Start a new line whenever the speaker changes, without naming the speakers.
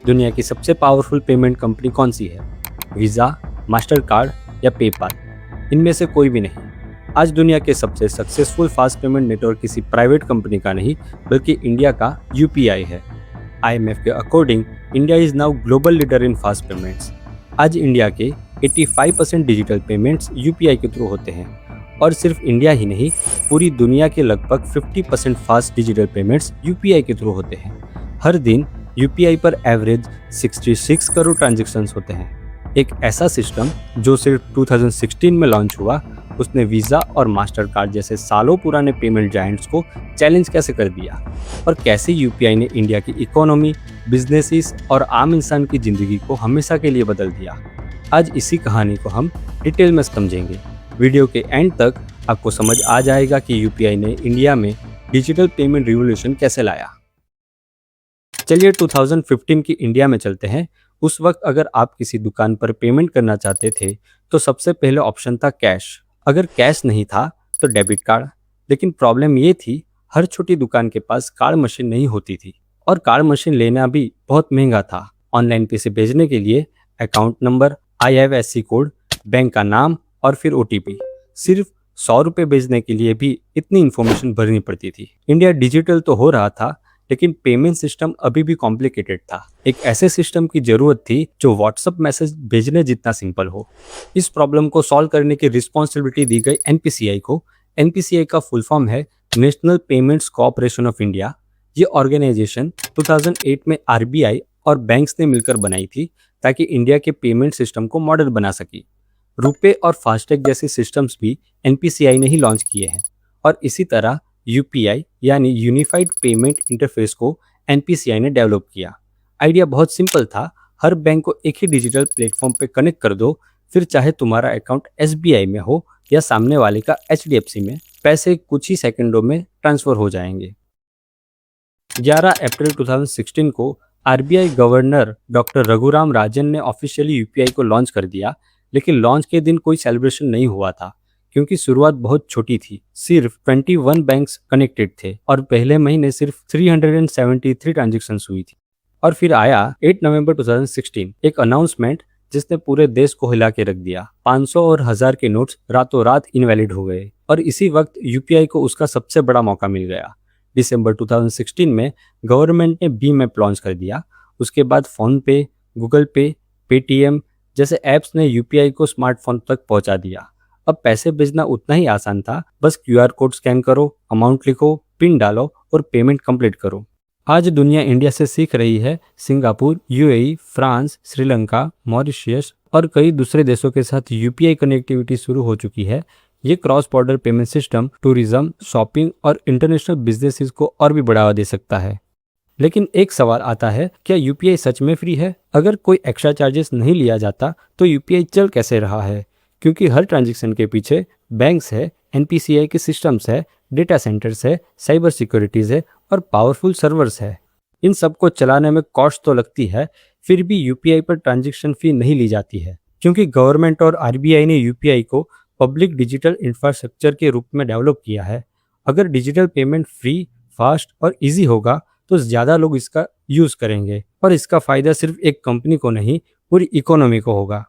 दुनिया की सबसे पावरफुल पेमेंट कंपनी कौन सी है? वीज़ा, मास्टर कार्ड या पेपाल? इनमें से कोई भी नहीं। आज दुनिया के सबसे सक्सेसफुल फास्ट पेमेंट नेटवर्क किसी प्राइवेट कंपनी का नहीं, बल्कि इंडिया का यूपीआई है। आईएमएफ के according India is now global leader in fast payments. आज इंडिया के 85% डिजिटल पेमेंट्स यूपीआई के थ्रू होते हैं, और सिर्फ इंडिया ही नहीं, पूरी दुनिया के लगभग 50% फास्ट डिजिटल पेमेंट्स यूपीआई के थ्रू होते हैं। हर दिन यूपीआई पर एवरेज 66 करोड़ ट्रांजैक्शंस होते हैं। एक ऐसा सिस्टम जो सिर्फ 2016 में लॉन्च हुआ, उसने वीज़ा और मास्टर कार्ड जैसे सालों पुराने पेमेंट जायंट्स को चैलेंज कैसे कर दिया, और कैसे यूपीआई ने इंडिया की इकोनॉमी, बिजनेसेस और आम इंसान की ज़िंदगी को हमेशा के लिए बदल दिया। आज इसी कहानी को हम डिटेल में समझेंगे। वीडियो के एंड तक आपको समझ आ जाएगा कि यूपीआई ने इंडिया में डिजिटल पेमेंट रिवॉल्यूशन कैसे लाया। चलिए 2015 की इंडिया में चलते हैं। उस वक्त अगर आप किसी दुकान पर पेमेंट करना चाहते थे तो सबसे पहले ऑप्शन था कैश। अगर कैश नहीं था तो डेबिट कार्ड। लेकिन प्रॉब्लम ये थी, हर छोटी दुकान के पास कार्ड मशीन नहीं होती थी, और कार्ड मशीन लेना भी बहुत महंगा था। ऑनलाइन पैसे भेजने के लिए account number, IFSC code, bank का नाम और फिर OTP। सिर्फ 100 रुपये भेजने के लिए भी इतनी इन्फॉर्मेशन भरनी पड़ती थी। इंडिया डिजिटल तो हो रहा था, लेकिन पेमेंट सिस्टम अभी भी कॉम्प्लिकेटेड था। एक ऐसे सिस्टम की जरूरत थी जो व्हाट्सएप मैसेज भेजने जितना सिंपल हो। इस प्रॉब्लम को सॉल्व करने की रिस्पॉन्सिबिलिटी दी गई एनपीसीआई को। एनपीसीआई का फुल फॉर्म है national payments corporation of India. ये ऑर्गेनाइजेशन 2008 में आरबीआई और बैंक्स ने मिलकर बनाई थी, ताकि इंडिया के पेमेंट सिस्टम को मॉडल बना सके। रुपे और फास्टैग जैसे सिस्टम्स भी एनपीसीआई ने ही लॉन्च किए हैं, और इसी तरह यूपीआई यानी यूनिफाइड पेमेंट इंटरफेस को एनपीसीआई ने डेवलप किया। आइडिया बहुत सिंपल था, हर बैंक को एक ही डिजिटल प्लेटफॉर्म पे कनेक्ट कर दो, फिर चाहे तुम्हारा अकाउंट एसबीआई में हो या सामने वाले का एचडीएफसी में, पैसे कुछ ही सेकंडों में ट्रांसफर हो जाएंगे। 11 अप्रैल 2016 को RBI governor doctor Raghuram Rajan ने ऑफिशियली यूपीआई को लॉन्च कर दिया। लेकिन लॉन्च के दिन कोई सेलिब्रेशन नहीं हुआ था, क्योंकि शुरुआत बहुत छोटी थी। सिर्फ 21 बैंक्स कनेक्टेड थे और पहले महीने सिर्फ 373 ट्रांजैक्शंस हुई थी। और फिर आया 8 नवंबर 2016, एक अनाउंसमेंट जिसने पूरे देश को हिला के रख दिया। 500 और 1000 के नोट्स रातों रात इनवैलिड हो गए, और इसी वक्त यूपीआई को उसका सबसे बड़ा मौका मिल गया। दिसंबर 2016 में गवर्नमेंट ने भीम ऐप लॉन्च कर दिया। उसके बाद फोन पे, गूगल पे, पेटीएम जैसे ऐप्स ने यूपीआई को स्मार्टफोन तक पहुंचा दिया। अब पैसे भेजना उतना ही आसान था, बस क्यूआर कोड स्कैन करो, अमाउंट लिखो, पिन डालो और पेमेंट कंप्लीट करो। आज दुनिया इंडिया से सीख रही है। Singapore, UAE, France, Sri Lanka, Mauritius और कई दूसरे देशों के साथ यूपीआई कनेक्टिविटी शुरू हो चुकी है। ये cross border payment system tourism, shopping और इंटरनेशनल बिजनेसेस को और भी बढ़ावा दे सकता है। लेकिन एक सवाल आता है, क्या यूपीआई सच में फ्री है? अगर कोई एक्स्ट्रा चार्जेस नहीं लिया जाता तो यूपीआई चल कैसे रहा है? क्योंकि हर ट्रांजैक्शन के पीछे बैंक्स है, एनपीसीआई के सिस्टम्स है, डेटा सेंटर्स है, साइबर सिक्योरिटीज है और पावरफुल सर्वर्स है। इन सबको चलाने में कॉस्ट तो लगती है, फिर भी यूपीआई पर ट्रांजैक्शन फी नहीं ली जाती है, क्योंकि गवर्नमेंट और आरबीआई ने यूपीआई को पब्लिक डिजिटल इंफ्रास्ट्रक्चर के रूप में डेवलप किया है। अगर डिजिटल पेमेंट फ्री, फास्ट और ईजी होगा तो ज़्यादा लोग इसका यूज़ करेंगे, और इसका फ़ायदा सिर्फ एक कंपनी को नहीं, पूरी इकोनॉमी को होगा।